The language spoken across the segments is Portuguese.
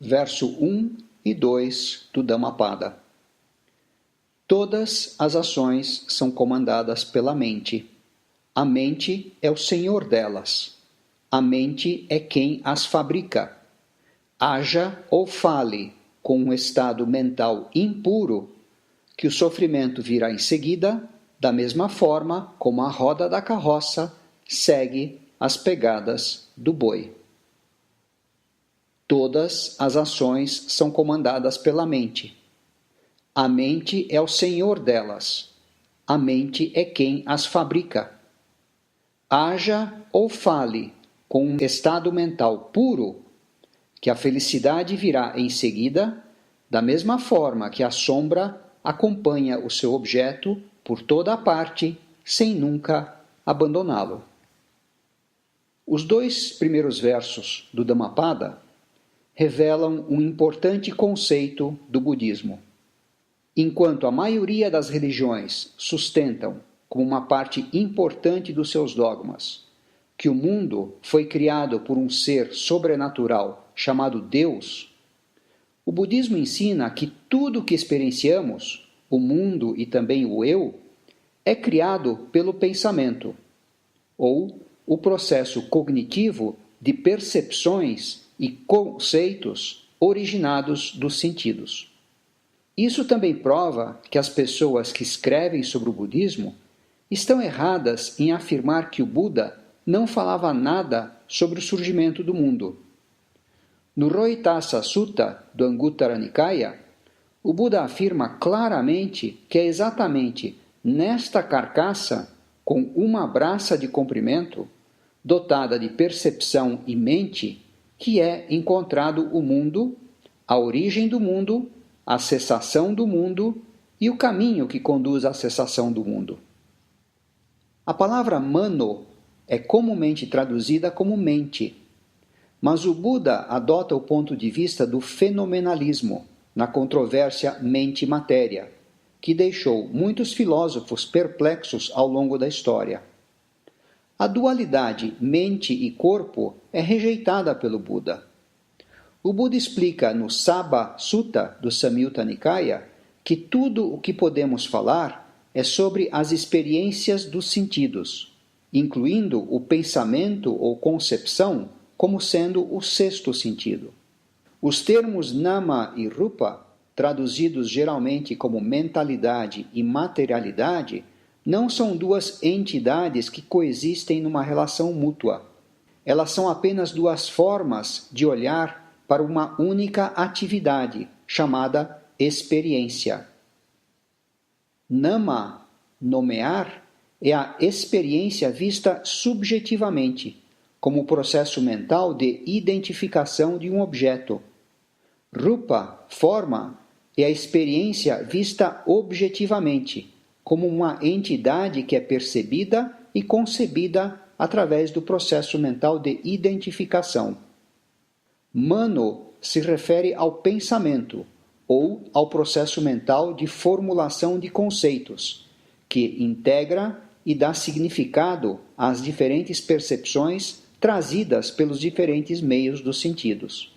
verso 1 e 2 do Dhammapada. Todas as ações são comandadas pela mente. A mente é o senhor delas. A mente é quem as fabrica. Haja ou fale com um estado mental impuro, que o sofrimento virá em seguida, da mesma forma como a roda da carroça segue as pegadas do boi. Todas as ações são comandadas pela mente. A mente é o senhor delas. A mente é quem as fabrica. Haja ou fale com um estado mental puro, que a felicidade virá em seguida, da mesma forma que a sombra acompanha o seu objeto por toda a parte, sem nunca abandoná-lo. Os 2 primeiros versos do Dhammapada revelam um importante conceito do budismo. Enquanto a maioria das religiões sustentam como uma parte importante dos seus dogmas que o mundo foi criado por um ser sobrenatural chamado Deus, o budismo ensina que tudo o que experienciamos, o mundo e também o eu, é criado pelo pensamento, ou o processo cognitivo de percepções e conceitos originados dos sentidos. Isso também prova que as pessoas que escrevem sobre o budismo estão erradas em afirmar que o Buda não falava nada sobre o surgimento do mundo. No Rohitassa Sutta do Anguttara Nikaya, o Buda afirma claramente que é exatamente nesta carcaça, com uma braça de comprimento, dotada de percepção e mente, que é encontrado o mundo, a origem do mundo, a cessação do mundo e o caminho que conduz à cessação do mundo. A palavra mano é comumente traduzida como mente, mas o Buda adota o ponto de vista do fenomenalismo na controvérsia mente-matéria, que deixou muitos filósofos perplexos ao longo da história. A dualidade mente e corpo é rejeitada pelo Buda. O Buda explica no Sabha Sutta do Samyutta Nikaya que tudo o que podemos falar é sobre as experiências dos sentidos, incluindo o pensamento ou concepção como sendo o 6º sentido. Os termos nama e rupa, traduzidos geralmente como mentalidade e materialidade, não são 2 entidades que coexistem numa relação mútua. Elas são apenas 2 formas de olhar para uma única atividade, chamada experiência. Nama, nomear, é a experiência vista subjetivamente, como o processo mental de identificação de um objeto. Rupa, forma, é a experiência vista objetivamente, como uma entidade que é percebida e concebida através do processo mental de identificação. Mano se refere ao pensamento, ou ao processo mental de formulação de conceitos, que integra e dá significado às diferentes percepções trazidas pelos diferentes meios dos sentidos.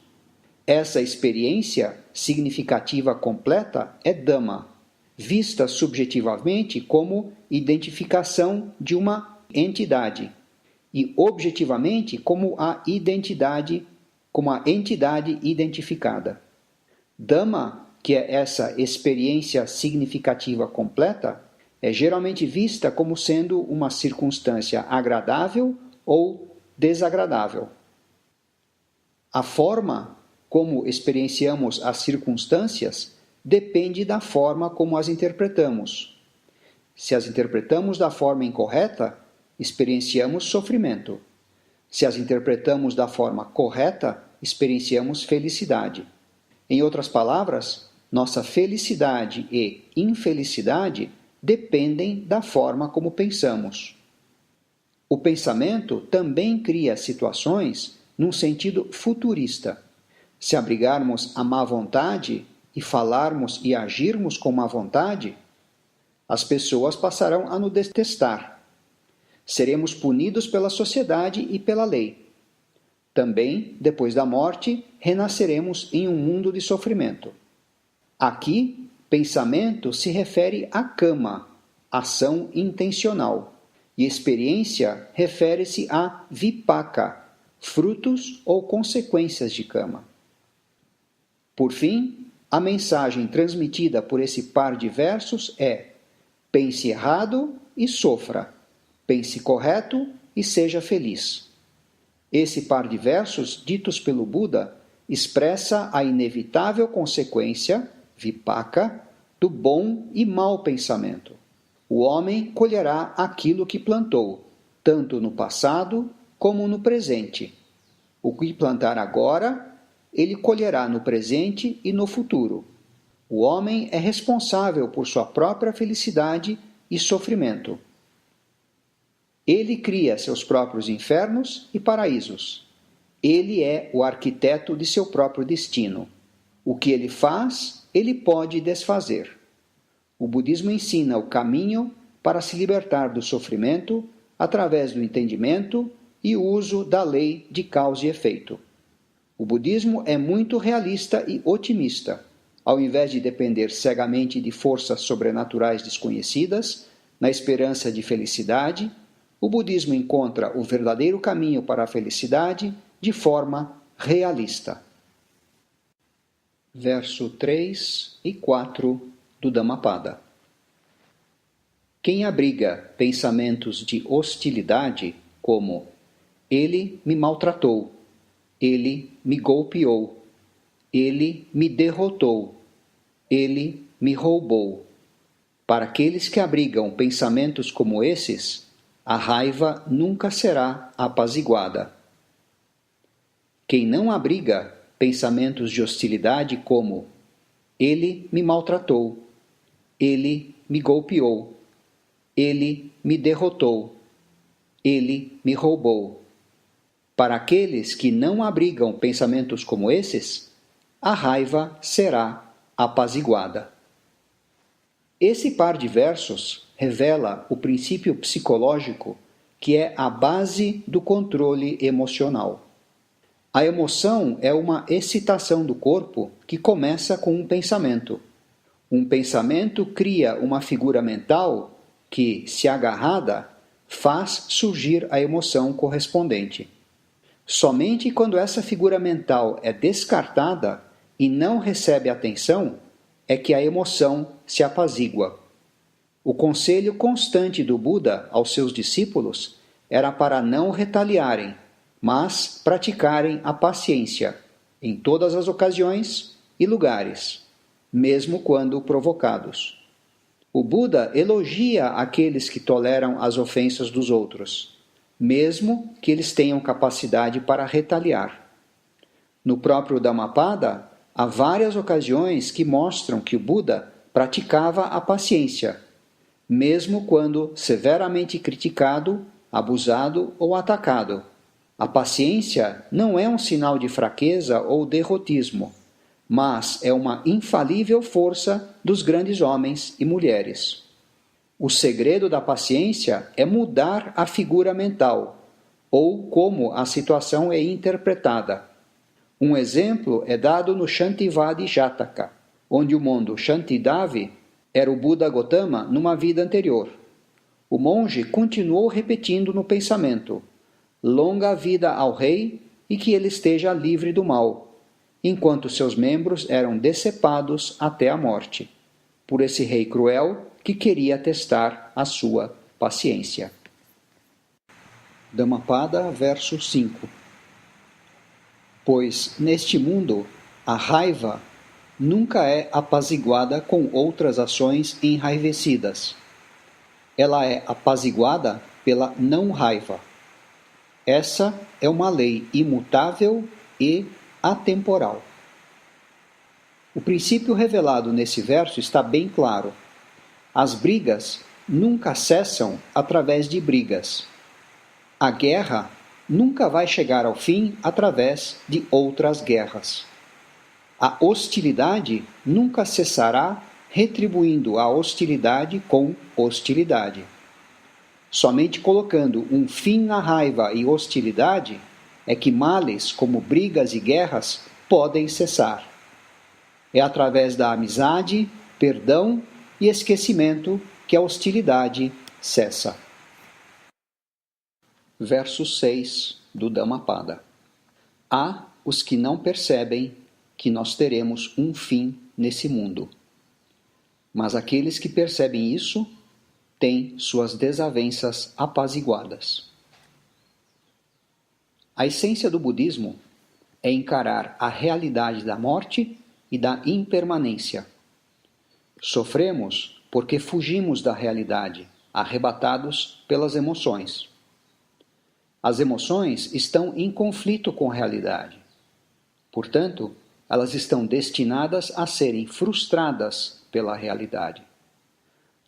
Essa experiência significativa completa é Dhamma, vista subjetivamente como identificação de uma entidade e objetivamente como a entidade identificada. Dhamma, que é essa experiência significativa completa, é geralmente vista como sendo uma circunstância agradável ou desagradável. A forma como experienciamos as circunstâncias depende da forma como as interpretamos. Se as interpretamos da forma incorreta, experienciamos sofrimento. Se as interpretamos da forma correta, experienciamos felicidade. Em outras palavras, nossa felicidade e infelicidade dependem da forma como pensamos. O pensamento também cria situações num sentido futurista. Se abrigarmos a má vontade e falarmos e agirmos com má vontade, as pessoas passarão a nos detestar. Seremos punidos pela sociedade e pela lei. Também, depois da morte, renasceremos em um mundo de sofrimento. Aqui, pensamento se refere à cama, ação intencional, e experiência refere-se a vipaka, frutos ou consequências de cama. Por fim, a mensagem transmitida por esse par de versos é: pense errado e sofra, pense correto e seja feliz. Esse par de versos, ditos pelo Buda, expressa a inevitável consequência, vipaka, do bom e mau pensamento. O homem colherá aquilo que plantou, tanto no passado como no presente. O que plantar agora, ele colherá no presente e no futuro. O homem é responsável por sua própria felicidade e sofrimento. Ele cria seus próprios infernos e paraísos. Ele é o arquiteto de seu próprio destino. O que ele faz, ele pode desfazer. O budismo ensina o caminho para se libertar do sofrimento através do entendimento e uso da lei de causa e efeito. O budismo é muito realista e otimista. Ao invés de depender cegamente de forças sobrenaturais desconhecidas, na esperança de felicidade, o budismo encontra o verdadeiro caminho para a felicidade de forma realista. Verso 3 e 4 do Dhammapada. Quem abriga pensamentos de hostilidade, como ele me maltratou, ele me golpeou, ele me derrotou, ele me roubou. Para aqueles que abrigam pensamentos como esses, a raiva nunca será apaziguada. Quem não abriga pensamentos de hostilidade como ele me maltratou, ele me golpeou, ele me derrotou, ele me roubou. Para aqueles que não abrigam pensamentos como esses, a raiva será apaziguada. Esse par de versos revela o princípio psicológico que é a base do controle emocional. A emoção é uma excitação do corpo que começa com um pensamento. Um pensamento cria uma figura mental que, se agarrada, faz surgir a emoção correspondente. Somente quando essa figura mental é descartada e não recebe atenção, é que a emoção se apazigua. O conselho constante do Buda aos seus discípulos era para não retaliarem, mas praticarem a paciência em todas as ocasiões e lugares, mesmo quando provocados. O Buda elogia aqueles que toleram as ofensas dos outros, mesmo que eles tenham capacidade para retaliar. No próprio Dhammapada, há várias ocasiões que mostram que o Buda praticava a paciência, mesmo quando severamente criticado, abusado ou atacado. A paciência não é um sinal de fraqueza ou derrotismo, mas é uma infalível força dos grandes homens e mulheres. O segredo da paciência é mudar a figura mental, ou como a situação é interpretada. Um exemplo é dado no Shantivadi Jataka, onde o monge Shantidavi era o Buda Gotama numa vida anterior. O monge continuou repetindo no pensamento: longa vida ao rei e que ele esteja livre do mal, enquanto seus membros eram decepados até a morte, por esse rei cruel que queria testar a sua paciência. Dhammapada, verso 5. Pois neste mundo a raiva nunca é apaziguada com outras ações enraivecidas. Ela é apaziguada pela não-raiva. Essa é uma lei imutável e atemporal. O princípio revelado nesse verso está bem claro. As brigas nunca cessam através de brigas. A guerra nunca vai chegar ao fim através de outras guerras. A hostilidade nunca cessará retribuindo a hostilidade com hostilidade. Somente colocando um fim à raiva e hostilidade é que males como brigas e guerras podem cessar. É através da amizade, perdão e esquecimento que a hostilidade cessa. Verso 6 do Dhammapada. Há os que não percebem que nós teremos um fim nesse mundo. Mas aqueles que percebem isso têm suas desavenças apaziguadas. A essência do budismo é encarar a realidade da morte e da impermanência. Sofremos porque fugimos da realidade, arrebatados pelas emoções. As emoções estão em conflito com a realidade. Portanto, elas estão destinadas a serem frustradas pela realidade.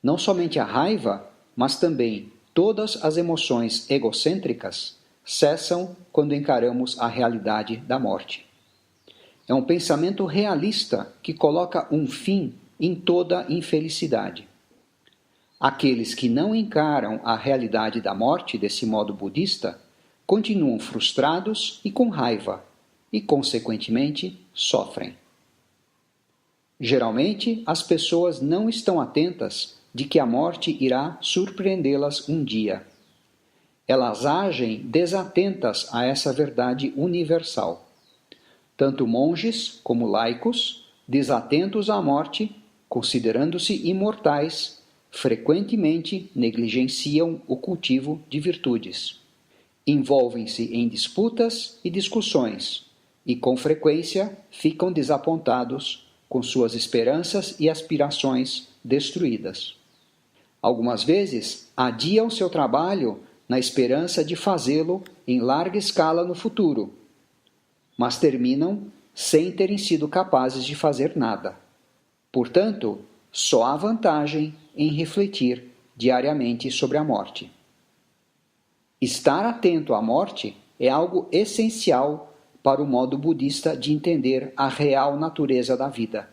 Não somente a raiva, mas também todas as emoções egocêntricas cessam quando encaramos a realidade da morte. É um pensamento realista que coloca um fim em toda infelicidade. Aqueles que não encaram a realidade da morte desse modo budista continuam frustrados e com raiva, e, consequentemente, sofrem. Geralmente, as pessoas não estão atentas de que a morte irá surpreendê-las um dia. Elas agem desatentas a essa verdade universal. Tanto monges como laicos, desatentos à morte, considerando-se imortais, frequentemente negligenciam o cultivo de virtudes. Envolvem-se em disputas e discussões e, com frequência, ficam desapontados com suas esperanças e aspirações destruídas. Algumas vezes, adiam seu trabalho na esperança de fazê-lo em larga escala no futuro, mas terminam sem terem sido capazes de fazer nada. Portanto, só há vantagem em refletir diariamente sobre a morte. Estar atento à morte é algo essencial para o modo budista de entender a real natureza da vida.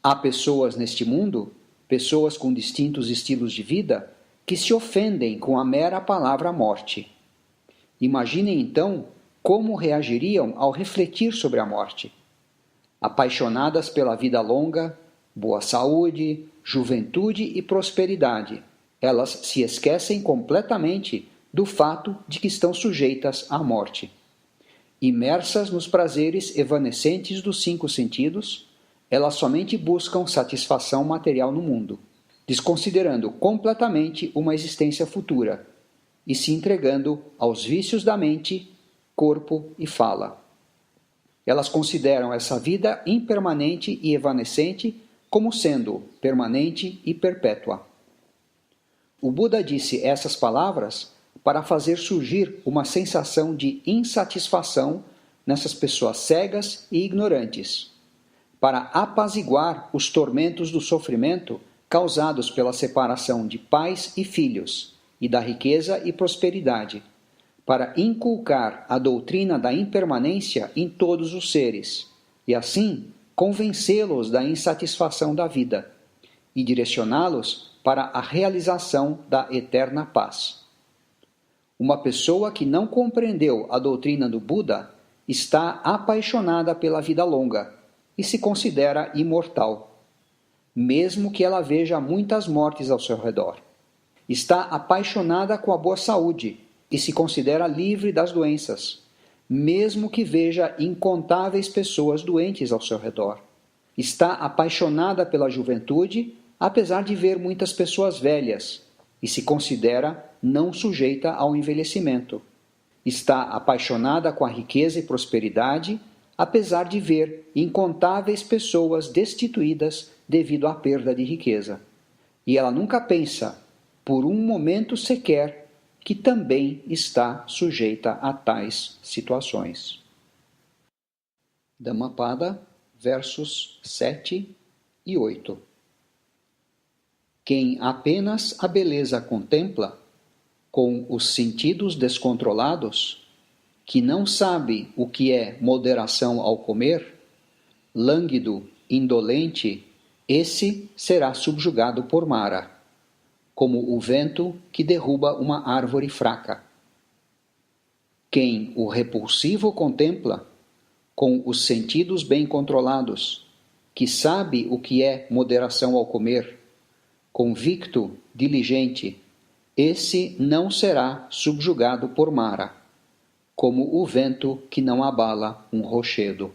Há pessoas neste mundo, pessoas com distintos estilos de vida, que se ofendem com a mera palavra morte. Imaginem então como reagiriam ao refletir sobre a morte. Apaixonadas pela vida longa, boa saúde, juventude e prosperidade, elas se esquecem completamente do fato de que estão sujeitas à morte. Imersas nos prazeres evanescentes dos 5 sentidos, elas somente buscam satisfação material no mundo, desconsiderando completamente uma existência futura e se entregando aos vícios da mente, corpo e fala. Elas consideram essa vida impermanente e evanescente como sendo permanente e perpétua. O Buda disse essas palavras para fazer surgir uma sensação de insatisfação nessas pessoas cegas e ignorantes, para apaziguar os tormentos do sofrimento causados pela separação de pais e filhos, e da riqueza e prosperidade, para inculcar a doutrina da impermanência em todos os seres, e assim convencê-los da insatisfação da vida, e direcioná-los para a realização da eterna paz. Uma pessoa que não compreendeu a doutrina do Buda está apaixonada pela vida longa e se considera imortal, mesmo que ela veja muitas mortes ao seu redor. Está apaixonada com a boa saúde e se considera livre das doenças, mesmo que veja incontáveis pessoas doentes ao seu redor. Está apaixonada pela juventude, apesar de ver muitas pessoas velhas, e se considera não sujeita ao envelhecimento. Está apaixonada com a riqueza e prosperidade, apesar de ver incontáveis pessoas destituídas devido à perda de riqueza. E ela nunca pensa, por um momento sequer, que também está sujeita a tais situações. Dhammapada, versos 7 e 8. Quem apenas a beleza contempla, com os sentidos descontrolados, que não sabe o que é moderação ao comer, lânguido, indolente, esse será subjugado por Mara, como o vento que derruba uma árvore fraca. Quem o repulsivo contempla, com os sentidos bem controlados, que sabe o que é moderação ao comer, convicto, diligente, esse não será subjugado por Mara, como o vento que não abala um rochedo.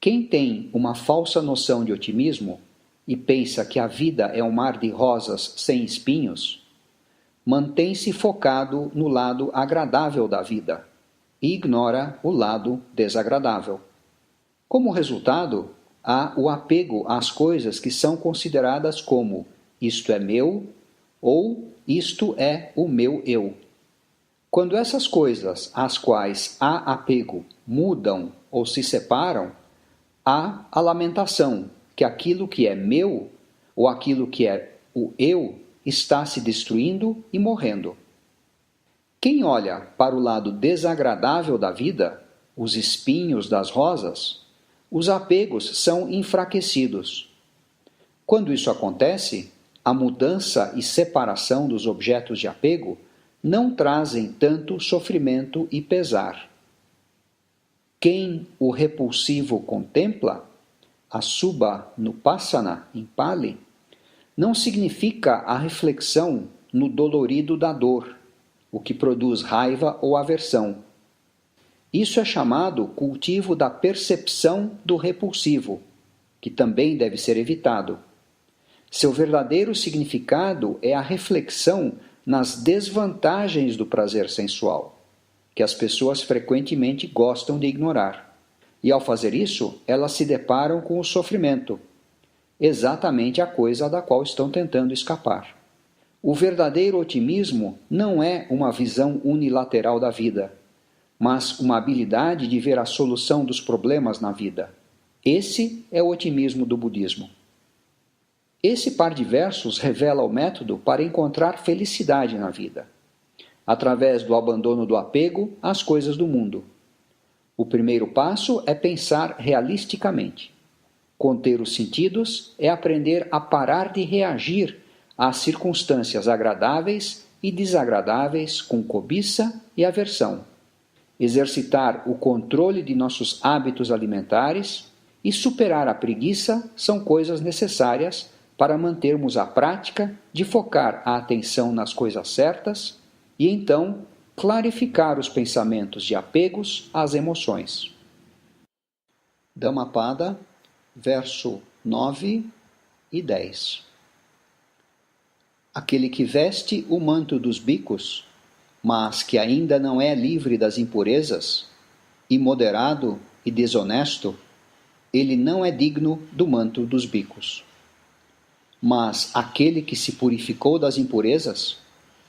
Quem tem uma falsa noção de otimismo e pensa que a vida é um mar de rosas sem espinhos, mantém-se focado no lado agradável da vida e ignora o lado desagradável. Como resultado, há o apego às coisas que são consideradas como isto é meu ou isto é o meu eu. Quando essas coisas às quais há apego mudam ou se separam, há a lamentação que aquilo que é meu ou aquilo que é o eu está se destruindo e morrendo. Quem olha para o lado desagradável da vida, os espinhos das rosas, os apegos são enfraquecidos. Quando isso acontece, a mudança e separação dos objetos de apego não trazem tanto sofrimento e pesar. Quem o repulsivo contempla, Asubha Nupassana em Pali, não significa a reflexão no dolorido da dor, o que produz raiva ou aversão. Isso é chamado cultivo da percepção do repulsivo, que também deve ser evitado. Seu verdadeiro significado é a reflexão nas desvantagens do prazer sensual, que as pessoas frequentemente gostam de ignorar. E ao fazer isso, elas se deparam com o sofrimento, exatamente a coisa da qual estão tentando escapar. O verdadeiro otimismo não é uma visão unilateral da vida, mas uma habilidade de ver a solução dos problemas na vida. Esse é o otimismo do budismo. Esse par de versos revela o método para encontrar felicidade na vida, através do abandono do apego às coisas do mundo. O primeiro passo é pensar realisticamente. Conter os sentidos é aprender a parar de reagir às circunstâncias agradáveis e desagradáveis com cobiça e aversão. Exercitar o controle de nossos hábitos alimentares e superar a preguiça são coisas necessárias para mantermos a prática de focar a atenção nas coisas certas e então clarificar os pensamentos de apegos às emoções. Dhammapada, verso 9 e 10. Aquele que veste o manto dos bicos, mas que ainda não é livre das impurezas, imoderado e desonesto, ele não é digno do manto dos bicos. Mas aquele que se purificou das impurezas,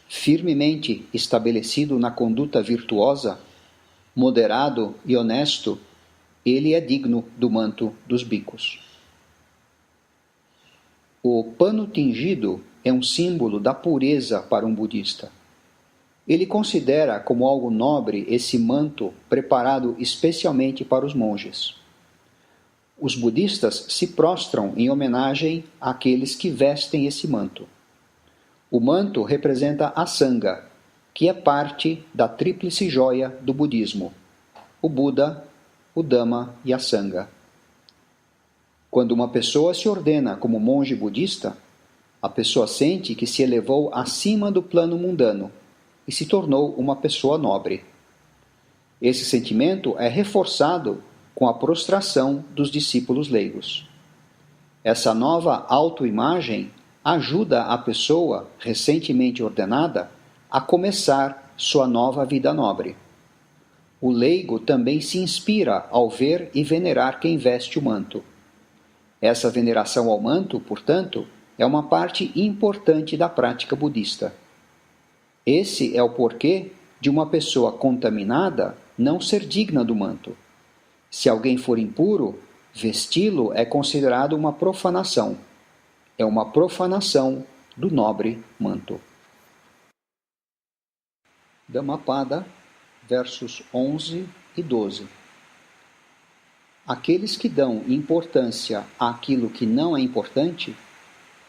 firmemente estabelecido na conduta virtuosa, moderado e honesto, ele é digno do manto dos bicos. O pano tingido é um símbolo da pureza para um budista. Ele considera como algo nobre esse manto preparado especialmente para os monges. Os budistas se prostram em homenagem àqueles que vestem esse manto. O manto representa a Sangha, que é parte da tríplice joia do budismo: o Buda, o Dhamma e a Sangha. Quando uma pessoa se ordena como monge budista, a pessoa sente que se elevou acima do plano mundano e se tornou uma pessoa nobre. Esse sentimento é reforçado com a prostração dos discípulos leigos. Essa nova autoimagem ajuda a pessoa recentemente ordenada a começar sua nova vida nobre. O leigo também se inspira ao ver e venerar quem veste o manto. Essa veneração ao manto, portanto, é uma parte importante da prática budista. Esse é o porquê de uma pessoa contaminada não ser digna do manto. Se alguém for impuro, vesti-lo é considerado uma profanação. É uma profanação do nobre manto. Dhammapada, versos 11 e 12. Aqueles que dão importância àquilo que não é importante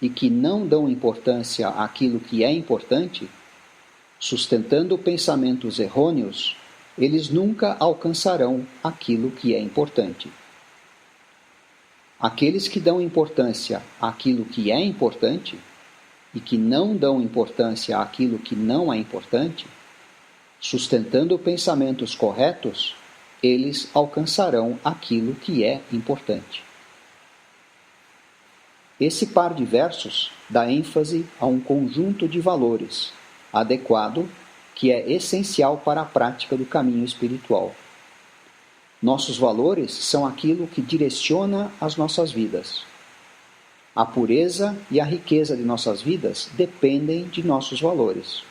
e que não dão importância àquilo que é importante Sustentando pensamentos errôneos, eles nunca alcançarão aquilo que é importante. Aqueles que dão importância àquilo que é importante e que não dão importância àquilo que não é importante, sustentando pensamentos corretos, eles alcançarão aquilo que é importante. Esse par de versos dá ênfase a um conjunto de valores adequado que é essencial para a prática do caminho espiritual. Nossos valores são aquilo que direciona as nossas vidas. A pureza e a riqueza de nossas vidas dependem de nossos valores.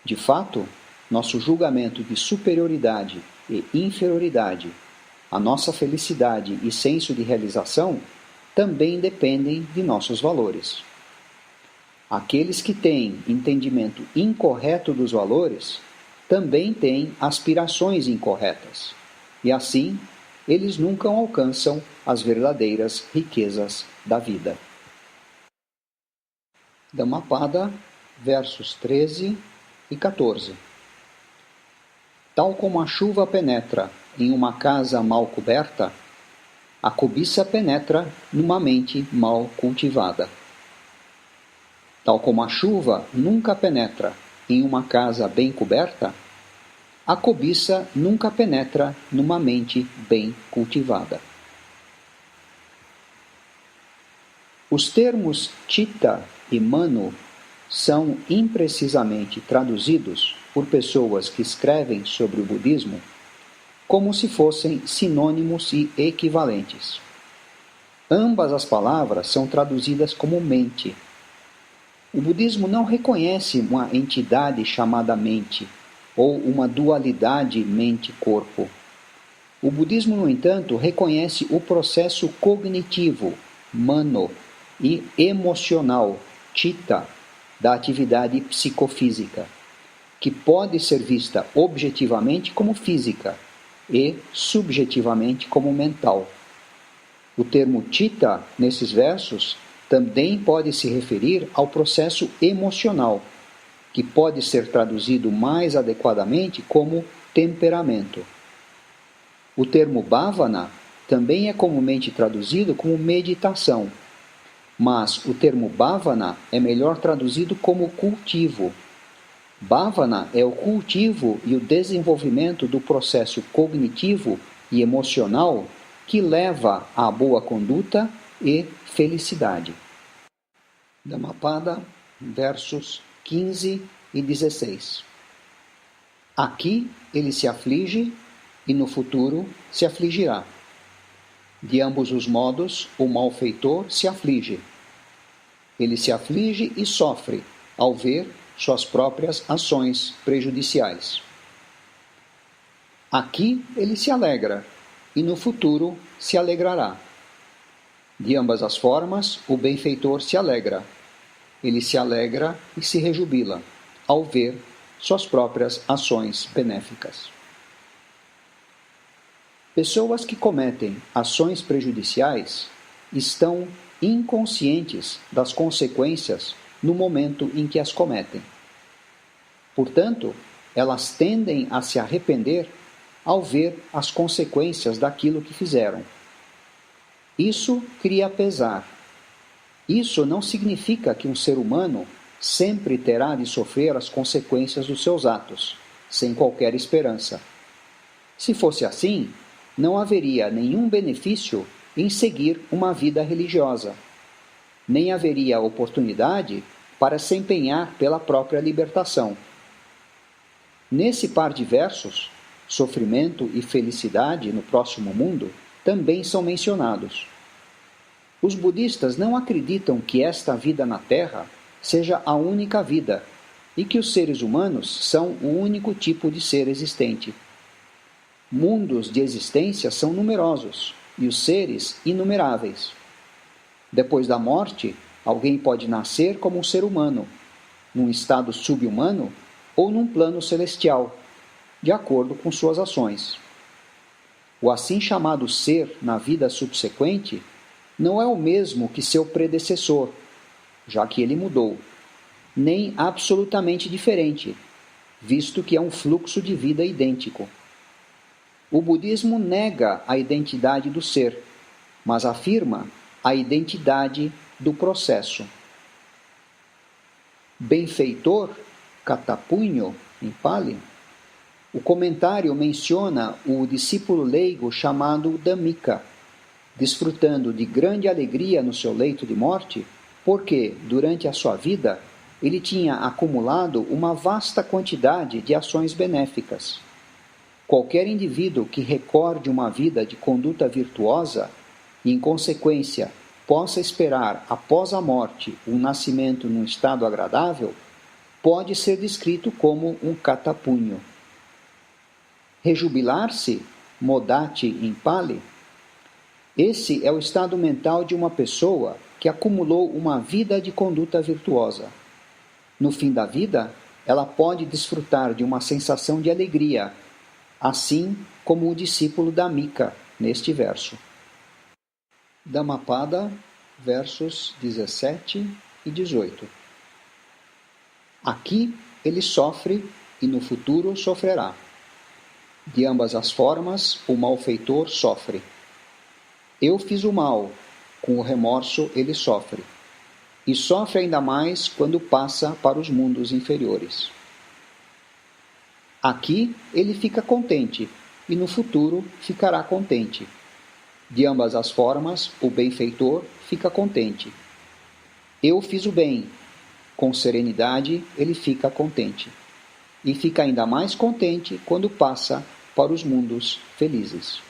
De fato, nosso julgamento de superioridade e inferioridade, a nossa felicidade e senso de realização também dependem de nossos valores. Aqueles que têm entendimento incorreto dos valores também têm aspirações incorretas, e assim eles nunca alcançam as verdadeiras riquezas da vida. Dhammapada, versos 13 e 14. Tal como a chuva penetra em uma casa mal coberta, a cobiça penetra numa mente mal cultivada. Tal como a chuva nunca penetra em uma casa bem coberta, a cobiça nunca penetra numa mente bem cultivada. Os termos chitta e mano são imprecisamente traduzidos por pessoas que escrevem sobre o budismo como se fossem sinônimos e equivalentes. Ambas as palavras são traduzidas como mente. O budismo não reconhece uma entidade chamada mente, ou uma dualidade mente-corpo. O budismo, no entanto, reconhece o processo cognitivo, mano, e emocional, chitta, da atividade psicofísica, que pode ser vista objetivamente como física e subjetivamente como mental. O termo chitta, nesses versos, também pode se referir ao processo emocional, que pode ser traduzido mais adequadamente como temperamento. O termo bhavana também é comumente traduzido como meditação, mas o termo bhavana é melhor traduzido como cultivo. Bhavana é o cultivo e o desenvolvimento do processo cognitivo e emocional que leva à boa conduta e felicidade. Dhammapada, versos 15 e 16. Aqui ele se aflige e no futuro se afligirá. De ambos os modos, o malfeitor se aflige. Ele se aflige e sofre ao ver suas próprias ações prejudiciais. Aqui ele se alegra e no futuro se alegrará. De ambas as formas, o benfeitor se alegra. Ele se alegra e se rejubila ao ver suas próprias ações benéficas. Pessoas que cometem ações prejudiciais estão inconscientes das consequências no momento em que as cometem. Portanto, elas tendem a se arrepender ao ver as consequências daquilo que fizeram. Isso cria pesar. Isso não significa que um ser humano sempre terá de sofrer as consequências dos seus atos, sem qualquer esperança. Se fosse assim, não haveria nenhum benefício em seguir uma vida religiosa. Nem haveria oportunidade para se empenhar pela própria libertação. Nesse par de versos, sofrimento e felicidade no próximo mundo também são mencionados. Os budistas não acreditam que esta vida na Terra seja a única vida e que os seres humanos são o único tipo de ser existente. Mundos de existência são numerosos e os seres inumeráveis. Depois da morte, alguém pode nascer como um ser humano, num estado subhumano ou num plano celestial, de acordo com suas ações. O assim chamado ser na vida subsequente não é o mesmo que seu predecessor, já que ele mudou, nem absolutamente diferente, visto que é um fluxo de vida idêntico. O budismo nega a identidade do ser, mas afirma a identidade do processo. Benfeitor, Katapunho, em Pali, o comentário menciona o discípulo leigo chamado Dhammika, desfrutando de grande alegria no seu leito de morte, porque, durante a sua vida, ele tinha acumulado uma vasta quantidade de ações benéficas. Qualquer indivíduo que recorde uma vida de conduta virtuosa e, em consequência, possa esperar após a morte um nascimento num estado agradável, pode ser descrito como um Katapunho. Rejubilar-se, Modati em Pali, esse é o estado mental de uma pessoa que acumulou uma vida de conduta virtuosa. No fim da vida, ela pode desfrutar de uma sensação de alegria, assim como o discípulo Dhammika, neste verso. Dhammapada, versos 17 e 18. Aqui ele sofre e no futuro sofrerá. De ambas as formas, o malfeitor sofre. Eu fiz o mal, com o remorso ele sofre. E sofre ainda mais quando passa para os mundos inferiores. Aqui ele fica contente, e no futuro ficará contente. De ambas as formas, o benfeitor fica contente. Eu fiz o bem, com serenidade ele fica contente. E fica ainda mais contente quando passa para os mundos felizes.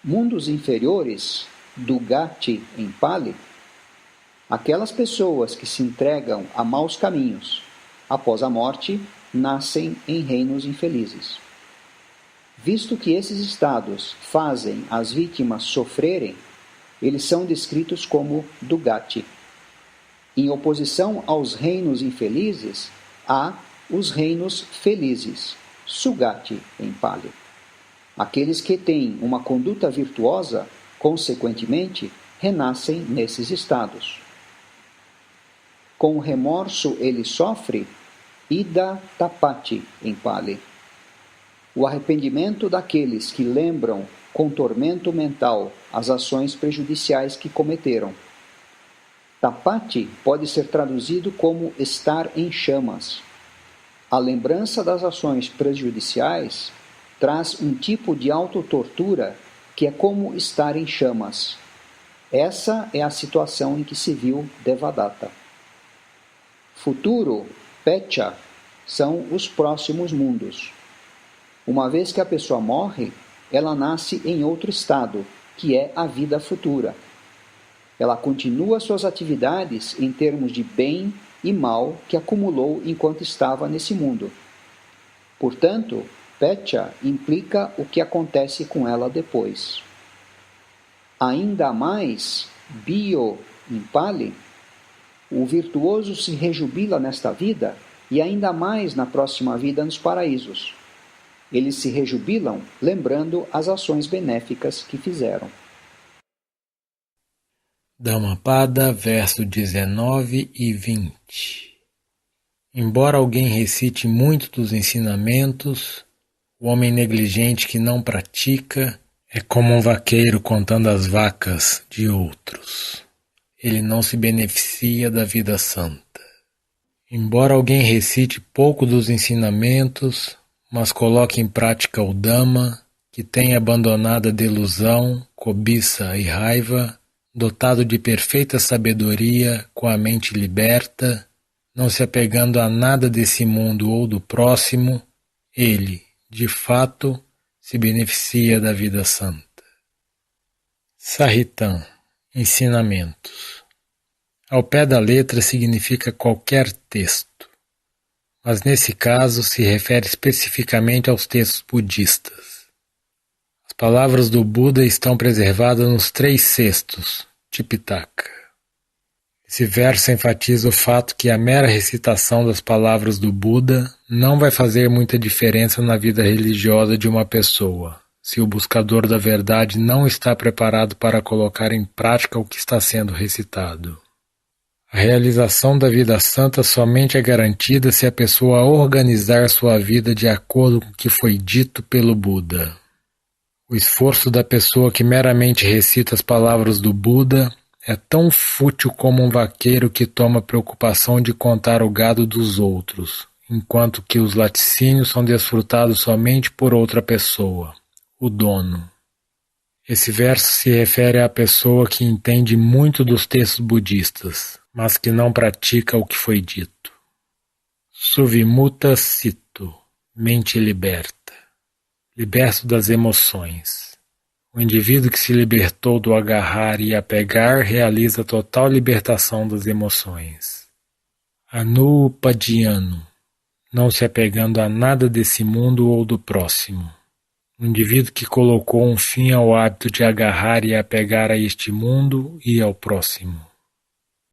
Mundos inferiores, Dugati em Pali, aquelas pessoas que se entregam a maus caminhos, após a morte, nascem em reinos infelizes. Visto que esses estados fazem as vítimas sofrerem, eles são descritos como Dugati. Em oposição aos reinos infelizes, há os reinos felizes, Sugati em Pali. Aqueles que têm uma conduta virtuosa, consequentemente, renascem nesses estados. Com remorso ele sofre, Ida Tapati em Pali. O arrependimento daqueles que lembram com tormento mental as ações prejudiciais que cometeram. Tapati pode ser traduzido como estar em chamas. A lembrança das ações prejudiciais traz um tipo de autotortura que é como estar em chamas. Essa é a situação em que se viu Devadatta. Futuro, Pecha, são os próximos mundos. Uma vez que a pessoa morre, ela nasce em outro estado, que é a vida futura. Ela continua suas atividades em termos de bem e mal que acumulou enquanto estava nesse mundo. Portanto, Pecha implica o que acontece com ela depois. Ainda mais, Bio em Pali, o virtuoso se rejubila nesta vida e ainda mais na próxima vida nos paraísos. Eles se rejubilam lembrando as ações benéficas que fizeram. Dhammapada, verso 19 e 20. Embora alguém recite muito dos ensinamentos, o homem negligente que não pratica é como um vaqueiro contando as vacas de outros. Ele não se beneficia da vida santa. Embora alguém recite pouco dos ensinamentos, mas coloque em prática o Dhamma, que tenha abandonado a delusão, cobiça e raiva, dotado de perfeita sabedoria, com a mente liberta, não se apegando a nada desse mundo ou do próximo, ele, de fato, se beneficia da vida santa. Sahitam, ensinamentos. Ao pé da letra significa qualquer texto, mas nesse caso se refere especificamente aos textos budistas. As palavras do Buda estão preservadas nos 3 cestos, Tipitaka. Esse verso enfatiza o fato que a mera recitação das palavras do Buda não vai fazer muita diferença na vida religiosa de uma pessoa, se o buscador da verdade não está preparado para colocar em prática o que está sendo recitado. A realização da vida santa somente é garantida se a pessoa organizar sua vida de acordo com o que foi dito pelo Buda. O esforço da pessoa que meramente recita as palavras do Buda é tão fútil como um vaqueiro que toma preocupação de contar o gado dos outros, enquanto que os laticínios são desfrutados somente por outra pessoa, o dono. Esse verso se refere à pessoa que entende muito dos textos budistas, mas que não pratica o que foi dito. Suvimutta Citto, mente liberta, liberto das emoções. O indivíduo que se libertou do agarrar e apegar realiza a total libertação das emoções. Anupadhyano, não se apegando a nada desse mundo ou do próximo. O indivíduo que colocou um fim ao hábito de agarrar e apegar a este mundo e ao próximo.